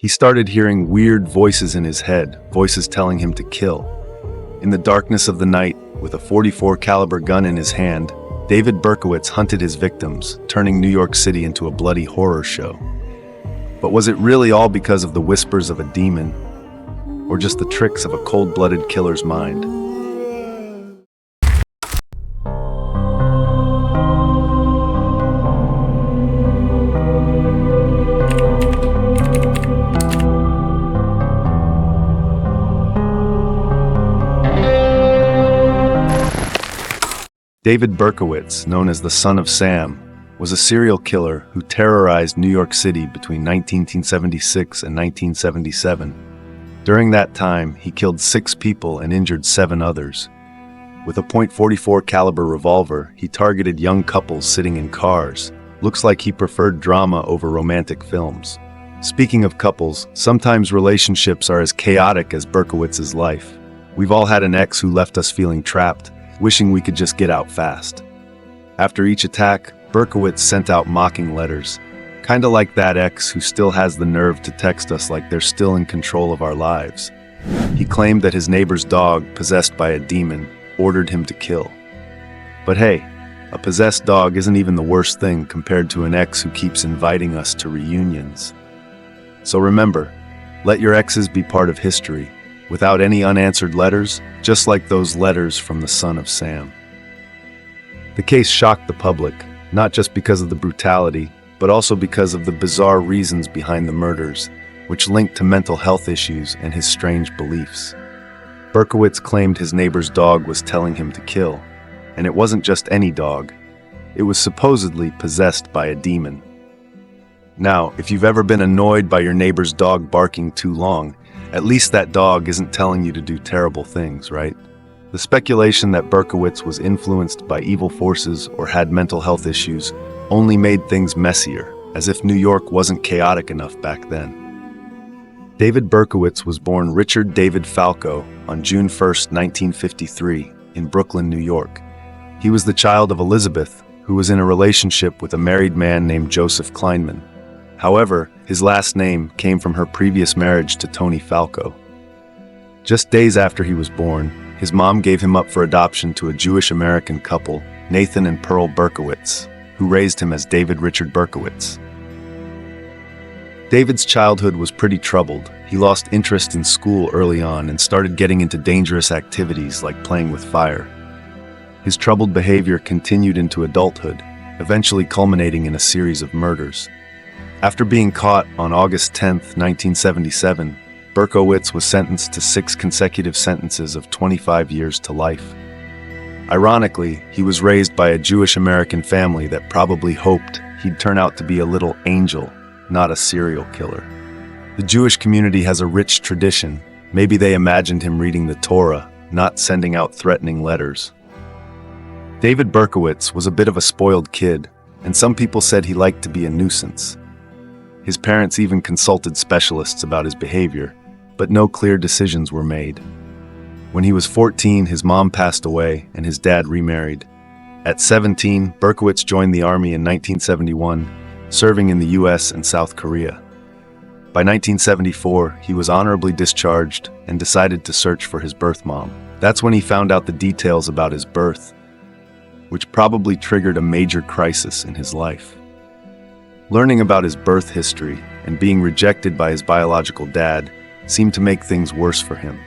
He started hearing weird voices in his head, voices telling him to kill. In the darkness of the night, with a .44 caliber gun in his hand, David Berkowitz hunted his victims, turning New York City into a bloody horror show. But was it really all because of the whispers of a demon, or just the tricks of a cold-blooded killer's mind? David Berkowitz, known as the Son of Sam, was a serial killer who terrorized New York City between 1976 and 1977. During that time, he killed 6 people and injured 7 others. With a .44 caliber revolver, he targeted young couples sitting in cars. Looks like he preferred drama over romantic films. Speaking of couples, sometimes relationships are as chaotic as Berkowitz's life. We've all had an ex who left us feeling trapped, wishing we could just get out fast. After each attack, Berkowitz sent out mocking letters, kinda like that ex who still has the nerve to text us like they're still in control of our lives. He claimed that his neighbor's dog, possessed by a demon, ordered him to kill. But hey, a possessed dog isn't even the worst thing compared to an ex who keeps inviting us to reunions. So remember, let your exes be part of history, without any unanswered letters, just like those letters from the Son of Sam. The case shocked the public, not just because of the brutality, but also because of the bizarre reasons behind the murders, which linked to mental health issues and his strange beliefs. Berkowitz claimed his neighbor's dog was telling him to kill, and it wasn't just any dog. It was supposedly possessed by a demon. Now, if you've ever been annoyed by your neighbor's dog barking too long, at least that dog isn't telling you to do terrible things, right? The speculation that Berkowitz was influenced by evil forces or had mental health issues only made things messier, as if New York wasn't chaotic enough back then. David Berkowitz was born Richard David Falco on June 1, 1953, in Brooklyn, New York. He was the child of Elizabeth, who was in a relationship with a married man named Joseph Kleinman. However, his last name came from her previous marriage to Tony Falco. Just days after he was born, his mom gave him up for adoption to a Jewish-American couple, Nathan and Pearl Berkowitz, who raised him as David Richard Berkowitz. David's childhood was pretty troubled. He lost interest in school early on and started getting into dangerous activities like playing with fire. His troubled behavior continued into adulthood, eventually culminating in a series of murders. After being caught on August 10, 1977, Berkowitz was sentenced to 6 consecutive sentences of 25 years to life. Ironically, he was raised by a Jewish-American family that probably hoped he'd turn out to be a little angel, not a serial killer. The Jewish community has a rich tradition. Maybe they imagined him reading the Torah, not sending out threatening letters. David Berkowitz was a bit of a spoiled kid, and some people said he liked to be a nuisance. His parents even consulted specialists about his behavior, but no clear decisions were made. When he was 14, his mom passed away and his dad remarried. At 17, Berkowitz joined the army in 1971, serving in the US and South Korea. By 1974, he was honorably discharged and decided to search for his birth mom. That's when he found out the details about his birth, which probably triggered a major crisis in his life. Learning about his birth history and being rejected by his biological dad seemed to make things worse for him.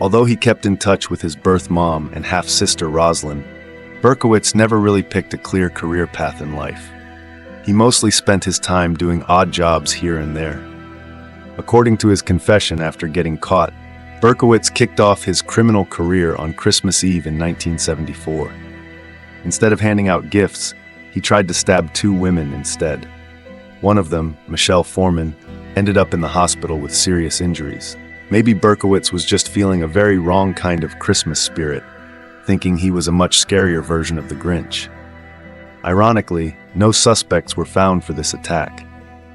Although he kept in touch with his birth mom and half-sister Rosalind, Berkowitz never really picked a clear career path in life. He mostly spent his time doing odd jobs here and there. According to his confession after getting caught, Berkowitz kicked off his criminal career on Christmas Eve in 1974. Instead of handing out gifts, he tried to stab 2 women instead. One of them, Michelle Foreman, ended up in the hospital with serious injuries. Maybe Berkowitz was just feeling a very wrong kind of Christmas spirit, thinking he was a much scarier version of the Grinch. Ironically, no suspects were found for this attack.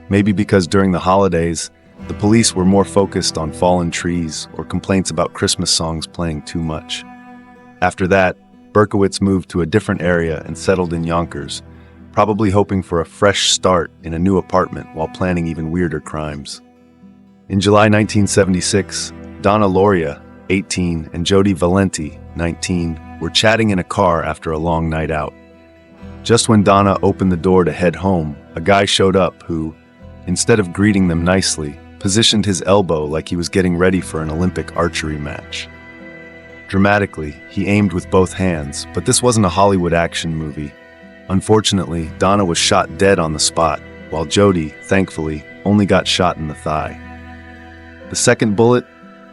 Maybe because during the holidays, the police were more focused on fallen trees or complaints about Christmas songs playing too much. After that, Berkowitz moved to a different area and settled in Yonkers, probably hoping for a fresh start in a new apartment while planning even weirder crimes. In July 1976, Donna Loria, 18, and Jody Valenti, 19, were chatting in a car after a long night out. Just when Donna opened the door to head home, a guy showed up who, instead of greeting them nicely, positioned his elbow like he was getting ready for an Olympic archery match. Dramatically, he aimed with both hands, but this wasn't a Hollywood action movie. Unfortunately, Donna was shot dead on the spot, while Jody, thankfully, only got shot in the thigh. The second bullet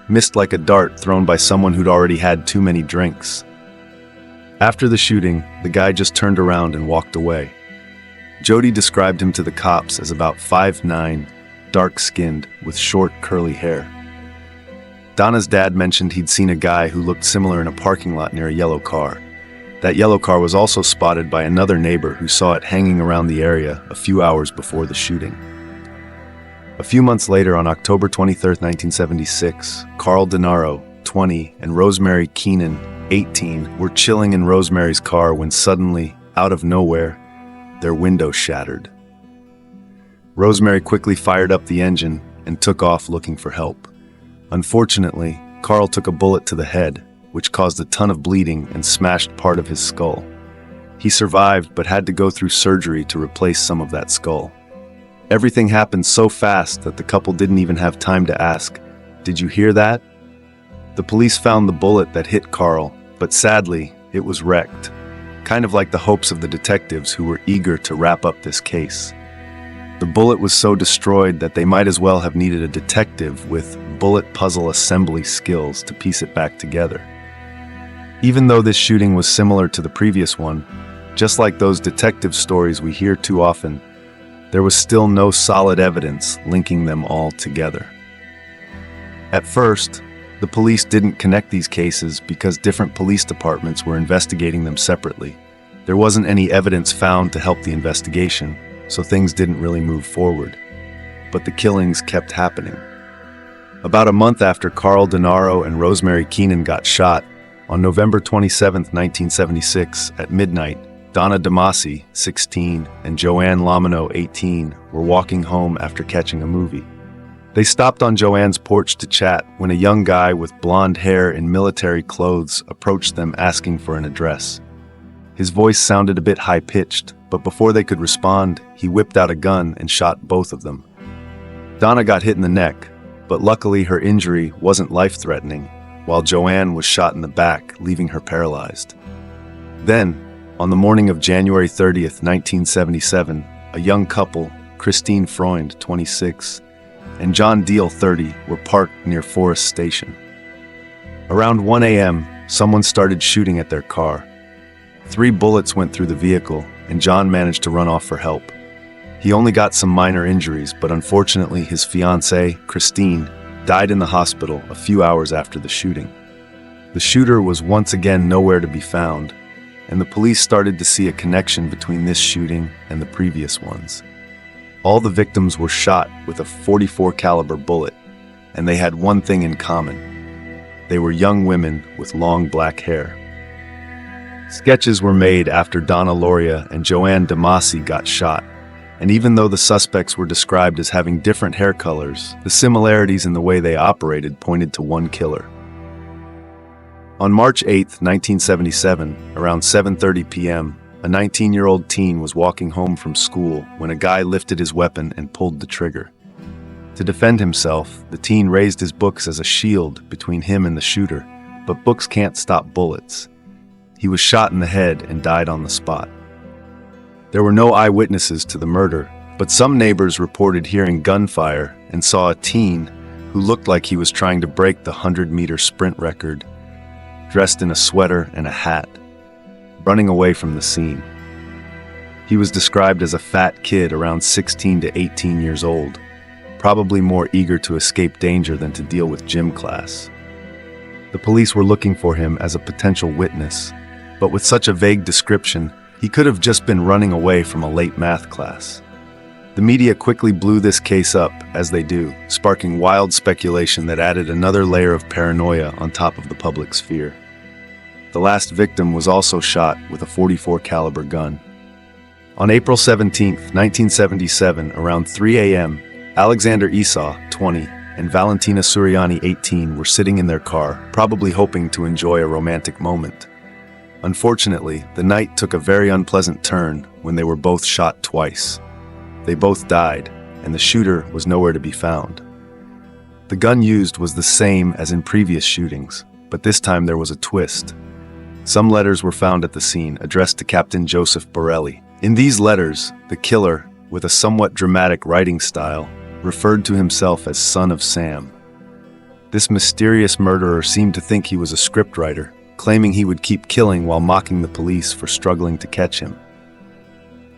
missed like a dart thrown by someone who'd already had too many drinks. After the shooting, the guy just turned around and walked away. Jody described him to the cops as about 5'9", dark-skinned, with short, curly hair. Donna's dad mentioned he'd seen a guy who looked similar in a parking lot near a yellow car. That yellow car was also spotted by another neighbor who saw it hanging around the area a few hours before the shooting. A few months later, on October 23, 1976, Carl Denaro, 20, and Rosemary Keenan, 18, were chilling in Rosemary's car when suddenly, out of nowhere, their window shattered. Rosemary quickly fired up the engine and took off looking for help. Unfortunately, Carl took a bullet to the head, which caused a ton of bleeding and smashed part of his skull. He survived but had to go through surgery to replace some of that skull. Everything happened so fast that the couple didn't even have time to ask, "Did you hear that?" The police found the bullet that hit Carl, but sadly, it was wrecked, kind of like the hopes of the detectives who were eager to wrap up this case. The bullet was so destroyed that they might as well have needed a detective with bullet puzzle assembly skills to piece it back together. Even though this shooting was similar to the previous one, just like those detective stories we hear too often, there was still no solid evidence linking them all together. At first, the police didn't connect these cases because different police departments were investigating them separately. There wasn't any evidence found to help the investigation, so things didn't really move forward. But the killings kept happening. About a month after Carl Denaro and Rosemary Keenan got shot, on November 27, 1976, at midnight, Donna DeMasi, 16, and Joanne Lomino, 18, were walking home after catching a movie. They stopped on Joanne's porch to chat when a young guy with blonde hair and military clothes approached them asking for an address. His voice sounded a bit high-pitched, but before they could respond, he whipped out a gun and shot both of them. Donna got hit in the neck, but luckily her injury wasn't life-threatening, while Joanne was shot in the back, leaving her paralyzed. Then, on the morning of January 30th, 1977, a young couple, Christine Freund, 26, and John Deal, 30, were parked near Forest Station. Around 1 a.m., someone started shooting at their car. 3 bullets went through the vehicle, and John managed to run off for help. He only got some minor injuries, but unfortunately his fiancée, Christine, died in the hospital a few hours after the shooting. The shooter was once again nowhere to be found, and the police started to see a connection between this shooting and the previous ones. All the victims were shot with a .44 caliber bullet, and they had one thing in common. They were young women with long black hair. Sketches were made after Donna Loria and Joanne DeMasi got shot, and even though the suspects were described as having different hair colors, the similarities in the way they operated pointed to one killer. On March 8, 1977, around 7:30 p.m., a 19-year-old teen was walking home from school when a guy lifted his weapon and pulled the trigger. To defend himself, the teen raised his books as a shield between him and the shooter, but books can't stop bullets. He was shot in the head and died on the spot. There were no eyewitnesses to the murder, but some neighbors reported hearing gunfire and saw a teen who looked like he was trying to break the 100-meter sprint record, dressed in a sweater and a hat, running away from the scene. He was described as a fat kid around 16 to 18 years old, probably more eager to escape danger than to deal with gym class. The police were looking for him as a potential witness, but with such a vague description, he could have just been running away from a late math class. The media quickly blew this case up, as they do, sparking wild speculation that added another layer of paranoia on top of the public's fear. The last victim was also shot with a .44 caliber gun. On April 17, 1977, around 3 a.m., Alexander Esau, 20, and Valentina Suriani, 18, were sitting in their car, probably hoping to enjoy a romantic moment. Unfortunately, the night took a very unpleasant turn when they were both shot twice. They both died, and the shooter was nowhere to be found. The gun used was the same as in previous shootings, but this time there was a twist. Some letters were found at the scene, addressed to Captain Joseph Borelli. In these letters, the killer, with a somewhat dramatic writing style, referred to himself as Son of Sam. This mysterious murderer seemed to think he was a scriptwriter, claiming he would keep killing while mocking the police for struggling to catch him.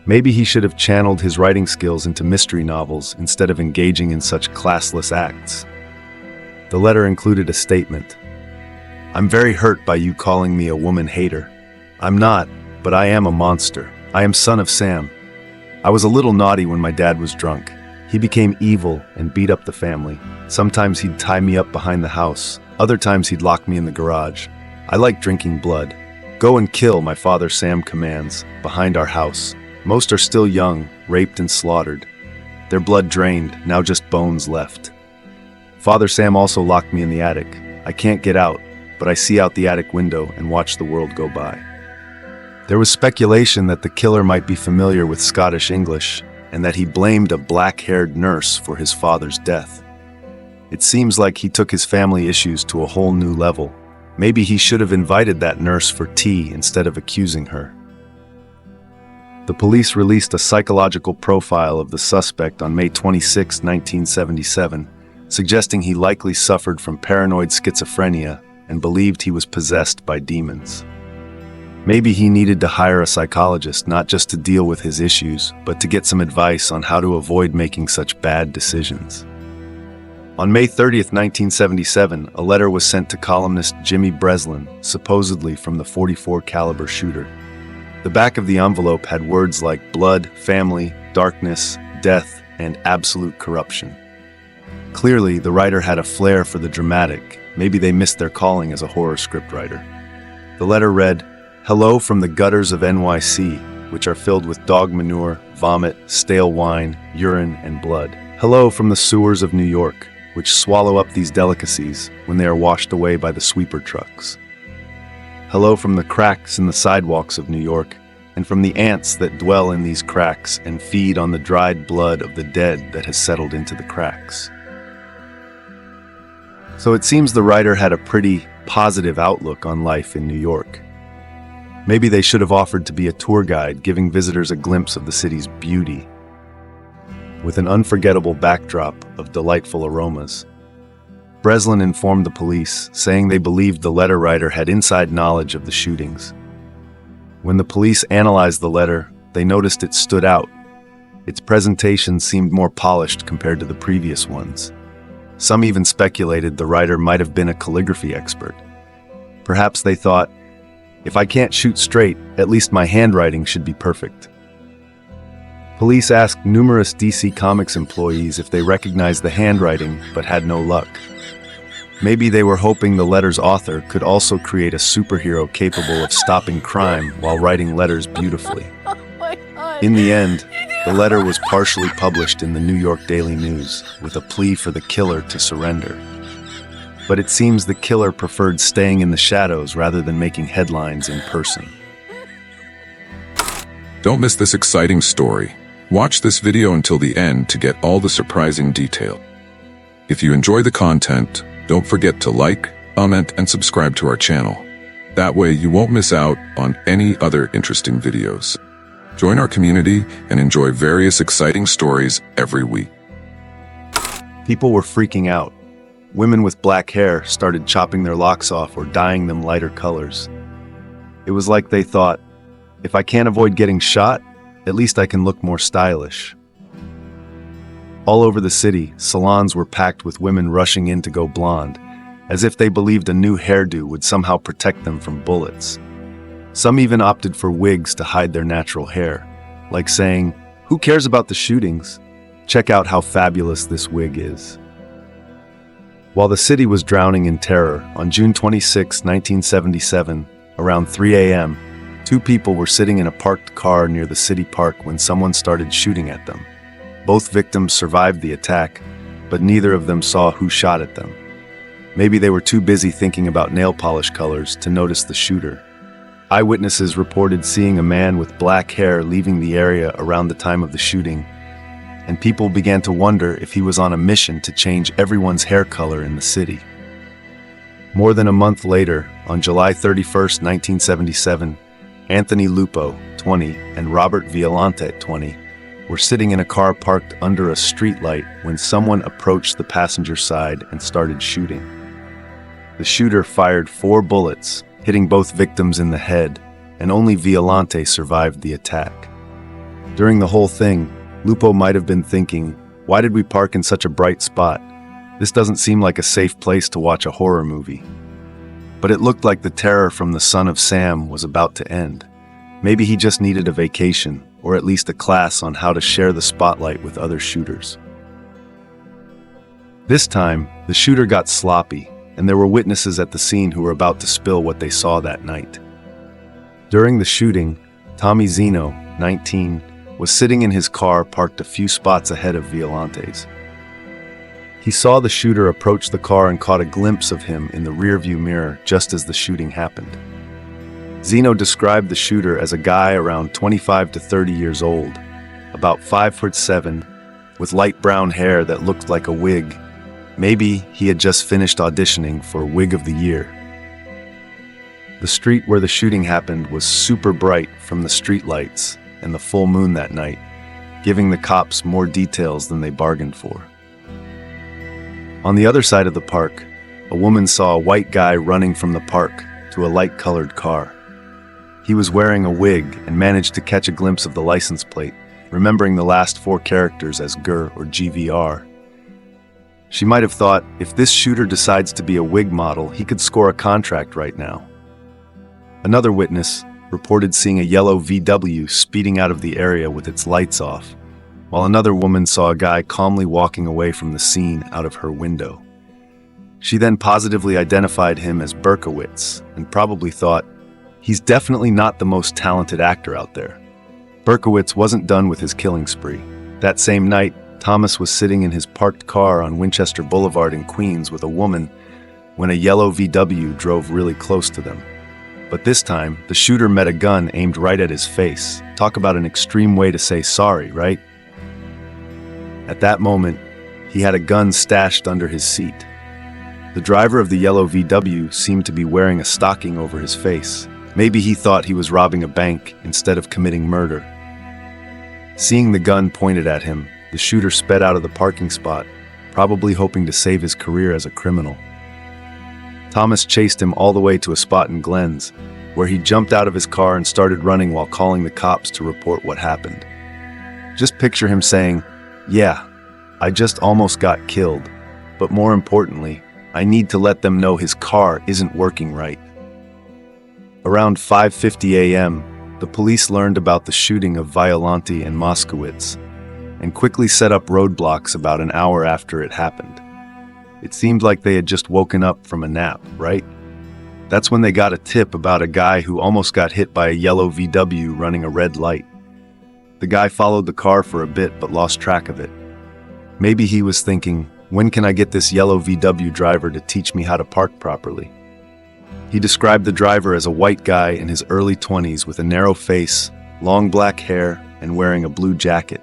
Maybe he should have channeled his writing skills into mystery novels instead of engaging in such classless acts. The letter included a statement. "I'm very hurt by you calling me a woman hater. I'm not, but I am a monster. I am Son of Sam. I was a little naughty when my dad was drunk. He became evil and beat up the family. Sometimes he'd tie me up behind the house. Other times he'd lock me in the garage. I like drinking blood. Go and kill, my father Sam commands, behind our house. Most are still young, raped and slaughtered. Their blood drained, now just bones left. Father Sam also locked me in the attic. I can't get out, but I see out the attic window and watch the world go by." There was speculation that the killer might be familiar with Scottish English and that he blamed a black-haired nurse for his father's death. It seems like he took his family issues to a whole new level. Maybe he should have invited that nurse for tea instead of accusing her. The police released a psychological profile of the suspect on May 26, 1977, suggesting he likely suffered from paranoid schizophrenia and believed he was possessed by demons. Maybe he needed to hire a psychologist not just to deal with his issues, but to get some advice on how to avoid making such bad decisions. On May 30, 1977, a letter was sent to columnist Jimmy Breslin, supposedly from the .44 caliber shooter. The back of the envelope had words like blood, family, darkness, death, and absolute corruption. Clearly, the writer had a flair for the dramatic. Maybe they missed their calling as a horror scriptwriter. The letter read, "Hello from the gutters of NYC, which are filled with dog manure, vomit, stale wine, urine, and blood. Hello from the sewers of New York, which swallow up these delicacies when they are washed away by the sweeper trucks. Hello from the cracks in the sidewalks of New York, and from the ants that dwell in these cracks and feed on the dried blood of the dead that has settled into the cracks." So it seems the writer had a pretty positive outlook on life in New York. Maybe they should have offered to be a tour guide, giving visitors a glimpse of the city's beauty, with an unforgettable backdrop of delightful aromas. Breslin informed the police, saying they believed the letter writer had inside knowledge of the shootings. When the police analyzed the letter, they noticed it stood out. Its presentation seemed more polished compared to the previous ones. Some even speculated the writer might have been a calligraphy expert. Perhaps they thought, if I can't shoot straight, at least my handwriting should be perfect. Police asked numerous DC Comics employees if they recognized the handwriting, but had no luck. Maybe they were hoping the letter's author could also create a superhero capable of stopping crime while writing letters beautifully. Oh my God. In the end, the letter was partially published in the New York Daily News, with a plea for the killer to surrender. But it seems the killer preferred staying in the shadows rather than making headlines in person. Don't miss this exciting story. Watch this video until the end to get all the surprising detail. If you enjoy the content, don't forget to like, comment, and subscribe to our channel. That way you won't miss out on any other interesting videos. Join our community and enjoy various exciting stories every week. People were freaking out. Women with black hair started chopping their locks off or dyeing them lighter colors. It was like they thought, if I can't avoid getting shot, at least I can look more stylish. All over the city, salons were packed with women rushing in to go blonde, as if they believed a new hairdo would somehow protect them from bullets. Some even opted for wigs to hide their natural hair, like saying, "Who cares about the shootings? Check out how fabulous this wig is." While the city was drowning in terror, on June 26, 1977, around 3 a.m., two people were sitting in a parked car near the city park when someone started shooting at them. Both victims survived the attack, but neither of them saw who shot at them. Maybe they were too busy thinking about nail polish colors to notice the shooter. Eyewitnesses reported seeing a man with black hair leaving the area around the time of the shooting, and people began to wonder if he was on a mission to change everyone's hair color in the city. More than a month later, on July 31st, 1977, Anthony Lupo, 20, and Robert Violante, 20, were sitting in a car parked under a streetlight when someone approached the passenger side and started shooting. The shooter fired 4 bullets, hitting both victims in the head, and only Violante survived the attack. During the whole thing, Lupo might have been thinking, "Why did we park in such a bright spot? This doesn't seem like a safe place to watch a horror movie." But it looked like the terror from the son of Sam was about to end. Maybe he just needed a vacation, or at least a class on how to share the spotlight with other shooters. This time, the shooter got sloppy, and there were witnesses at the scene who were about to spill what they saw that night. During the shooting, Tommy Zeno, 19, was sitting in his car parked a few spots ahead of Violante's. He saw the shooter approach the car and caught a glimpse of him in the rearview mirror just as the shooting happened. Zeno described the shooter as a guy around 25 to 30 years old, about 5'7", with light brown hair that looked like a wig. Maybe he had just finished auditioning for Wig of the Year. The street where the shooting happened was super bright from the streetlights and the full moon that night, giving the cops more details than they bargained for. On the other side of the park, a woman saw a white guy running from the park to a light-colored car. He was wearing a wig and managed to catch a glimpse of the license plate, remembering the last 4 characters as GR or GVR. She might have thought, if this shooter decides to be a wig model, he could score a contract right now. Another witness reported seeing a yellow VW speeding out of the area with its lights off, while another woman saw a guy calmly walking away from the scene out of her window. She then positively identified him as Berkowitz and probably thought, he's definitely not the most talented actor out there. Berkowitz wasn't done with his killing spree. That same night, Thomas was sitting in his parked car on Winchester Boulevard in Queens with a woman when a yellow VW drove really close to them. But this time, the shooter met a gun aimed right at his face. Talk about an extreme way to say sorry, right? At that moment, he had a gun stashed under his seat. The driver of the yellow VW seemed to be wearing a stocking over his face. Maybe he thought he was robbing a bank instead of committing murder. Seeing the gun pointed at him, the shooter sped out of the parking spot, probably hoping to save his career as a criminal. Thomas chased him all the way to a spot in Glens, where he jumped out of his car and started running while calling the cops to report what happened. Just picture him saying, "Yeah, I just almost got killed, but more importantly, I need to let them know his car isn't working right." Around 5:50 a.m., the police learned about the shooting of Violante and Moskowitz, and quickly set up roadblocks about an hour after it happened. It seemed like they had just woken up from a nap, right? That's when they got a tip about a guy who almost got hit by a yellow VW running a red light. The guy followed the car for a bit but lost track of it. Maybe he was thinking, when can I get this yellow VW driver to teach me how to park properly? He described the driver as a white guy in his early 20s with a narrow face, long black hair, and wearing a blue jacket.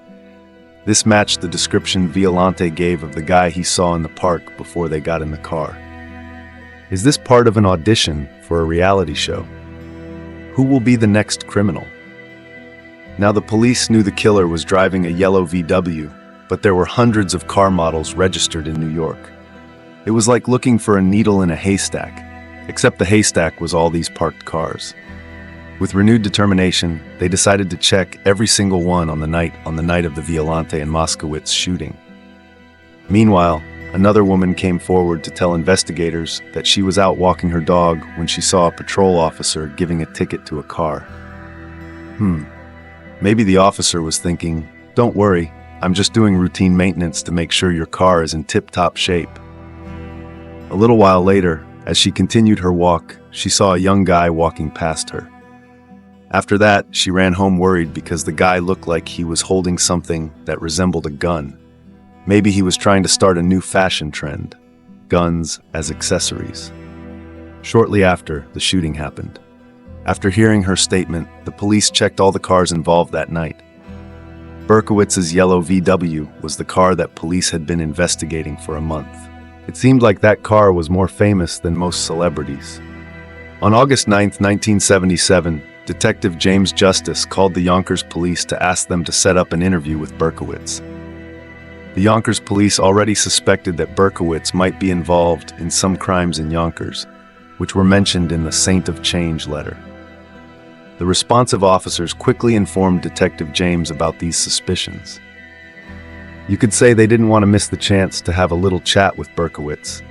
This matched the description Violante gave of the guy he saw in the park before they got in the car. Is this part of an audition for a reality show? Who will be the next criminal? Now, the police knew the killer was driving a yellow VW, but there were hundreds of car models registered in New York. It was like looking for a needle in a haystack, except the haystack was all these parked cars. With renewed determination, they decided to check every single one on the night of the Violante and Moskowitz shooting. Meanwhile, another woman came forward to tell investigators that she was out walking her dog when she saw a patrol officer giving a ticket to a car. Maybe the officer was thinking, "Don't worry, I'm just doing routine maintenance to make sure your car is in tip-top shape." A little while later, as she continued her walk, she saw a young guy walking past her. After that, she ran home worried because the guy looked like he was holding something that resembled a gun. Maybe he was trying to start a new fashion trend: guns as accessories. Shortly after, the shooting happened. After hearing her statement, the police checked all the cars involved that night. Berkowitz's yellow VW was the car that police had been investigating for a month. It seemed like that car was more famous than most celebrities. On August 9, 1977, Detective James Justice called the Yonkers police to ask them to set up an interview with Berkowitz. The Yonkers police already suspected that Berkowitz might be involved in some crimes in Yonkers, which were mentioned in the Saint of Change letter. The responsive officers quickly informed Detective James about these suspicions. You could say they didn't want to miss the chance to have a little chat with Berkowitz,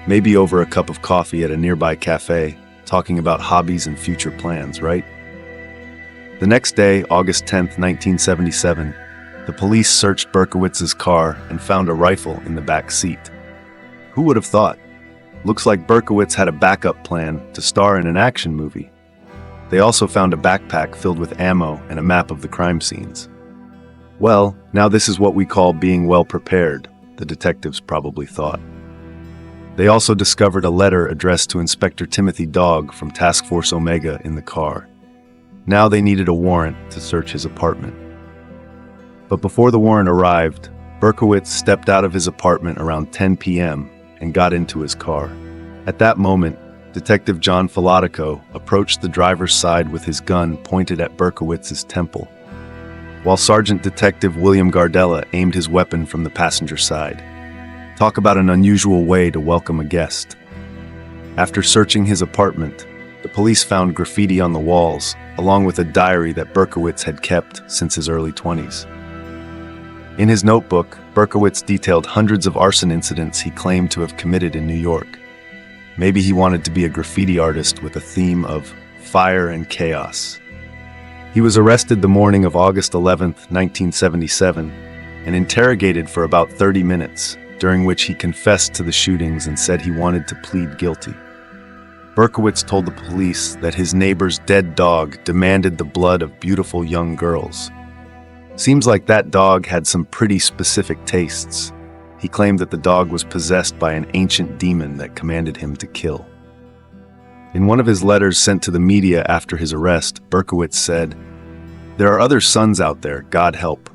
maybe over a cup of coffee at a nearby cafe, talking about hobbies and future plans, right? The next day, August 10, 1977, the police searched Berkowitz's car and found a rifle in the back seat. Who would have thought? Looks like Berkowitz had a backup plan to star in an action movie. They also found a backpack filled with ammo and a map of the crime scenes. Well, now this is what we call being well prepared, the detectives probably thought. They also discovered a letter addressed to Inspector Timothy Dogg from Task Force Omega in the car. Now they needed a warrant to search his apartment. But before the warrant arrived, Berkowitz stepped out of his apartment around 10 p.m. and got into his car. At that moment, Detective John Filatico approached the driver's side with his gun pointed at Berkowitz's temple, while Sergeant Detective William Gardella aimed his weapon from the passenger side. Talk about an unusual way to welcome a guest. After searching his apartment, the police found graffiti on the walls, along with a diary that Berkowitz had kept since his early 20s. In his notebook, Berkowitz detailed hundreds of arson incidents he claimed to have committed in New York. Maybe he wanted to be a graffiti artist with a theme of fire and chaos. He was arrested the morning of August 11, 1977, and interrogated for about 30 minutes, during which he confessed to the shootings and said he wanted to plead guilty. Berkowitz told the police that his neighbor's dead dog demanded the blood of beautiful young girls. Seems like that dog had some pretty specific tastes. He claimed that the dog was possessed by an ancient demon that commanded him to kill. In one of his letters sent to the media after his arrest, Berkowitz said, "There are other sons out there, God help."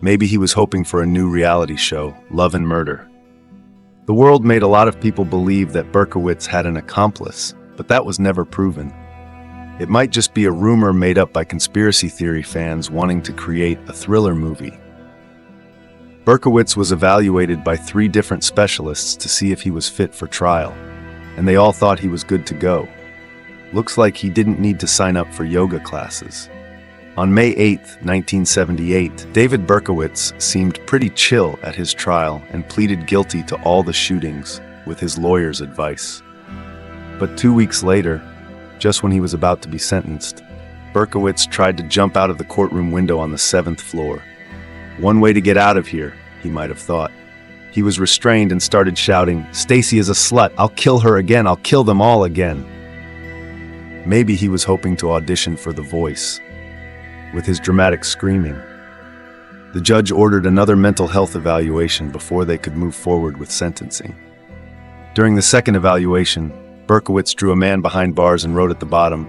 Maybe he was hoping for a new reality show, Love and Murder. The world made a lot of people believe that Berkowitz had an accomplice, but that was never proven. It might just be a rumor made up by conspiracy theory fans wanting to create a thriller movie. Berkowitz was evaluated by 3 different specialists to see if he was fit for trial, and they all thought he was good to go. Looks like he didn't need to sign up for yoga classes. On May 8, 1978, David Berkowitz seemed pretty chill at his trial and pleaded guilty to all the shootings with his lawyer's advice. But 2 weeks later, just when he was about to be sentenced, Berkowitz tried to jump out of the courtroom window on the 7th floor. One way to get out of here, he might have thought. He was restrained and started shouting, "Stacy is a slut, I'll kill her again, I'll kill them all again." Maybe he was hoping to audition for The Voice. With his dramatic screaming, the judge ordered another mental health evaluation before they could move forward with sentencing. During the second evaluation, Berkowitz drew a man behind bars and wrote at the bottom,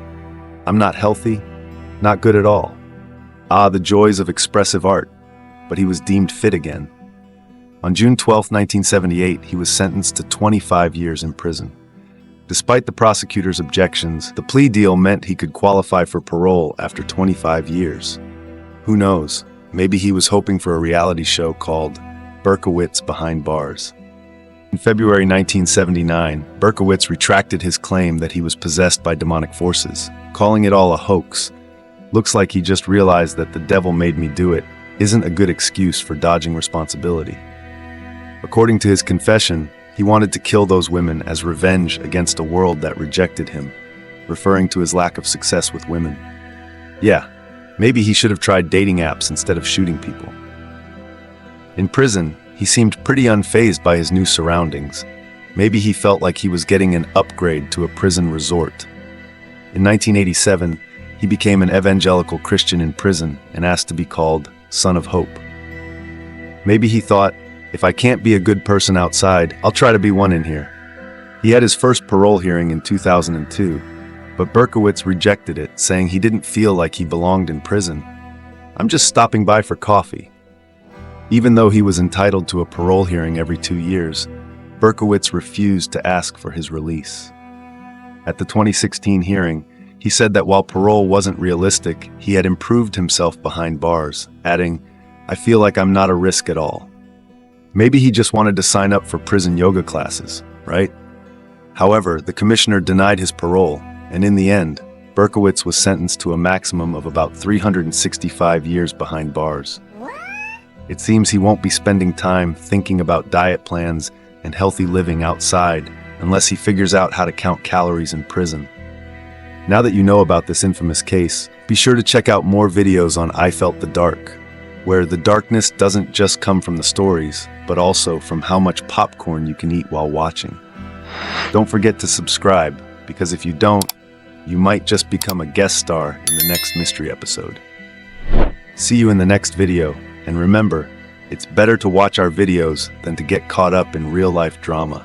"I'm not healthy, not good at all." Ah, the joys of expressive art. But he was deemed fit again. On June 12, 1978, he was sentenced to 25 years in prison. Despite the prosecutor's objections, the plea deal meant he could qualify for parole after 25 years. Who knows, maybe he was hoping for a reality show called Berkowitz Behind Bars. In February 1979, Berkowitz retracted his claim that he was possessed by demonic forces, calling it all a hoax. Looks like he just realized that "the devil made me do it" isn't a good excuse for dodging responsibility. According to his confession, he wanted to kill those women as revenge against a world that rejected him, referring to his lack of success with women. Yeah, maybe he should have tried dating apps instead of shooting people. In prison, he seemed pretty unfazed by his new surroundings. Maybe he felt like he was getting an upgrade to a prison resort. In 1987, he became an evangelical Christian in prison and asked to be called Son of Hope. Maybe he thought, If I can't be a good person outside, I'll try to be one in here. He had his first parole hearing in 2002, but Berkowitz rejected it, saying he didn't feel like he belonged in prison. "I'm just stopping by for coffee." Even though he was entitled to a parole hearing every 2 years, Berkowitz refused to ask for his release. At the 2016 hearing, he said that while parole wasn't realistic, he had improved himself behind bars, adding, "I feel like I'm not a risk at all." Maybe he just wanted to sign up for prison yoga classes, right? However, the commissioner denied his parole, and in the end, Berkowitz was sentenced to a maximum of about 365 years behind bars. It seems he won't be spending time thinking about diet plans and healthy living outside unless he figures out how to count calories in prison. Now that you know about this infamous case, be sure to check out more videos on I Felt the Dark, where the darkness doesn't just come from the stories, but also from how much popcorn you can eat while watching. Don't forget to subscribe, because if you don't, you might just become a guest star in the next mystery episode. See you in the next video, and remember, it's better to watch our videos than to get caught up in real-life drama.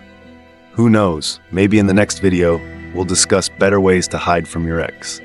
Who knows, maybe in the next video, we'll discuss better ways to hide from your ex.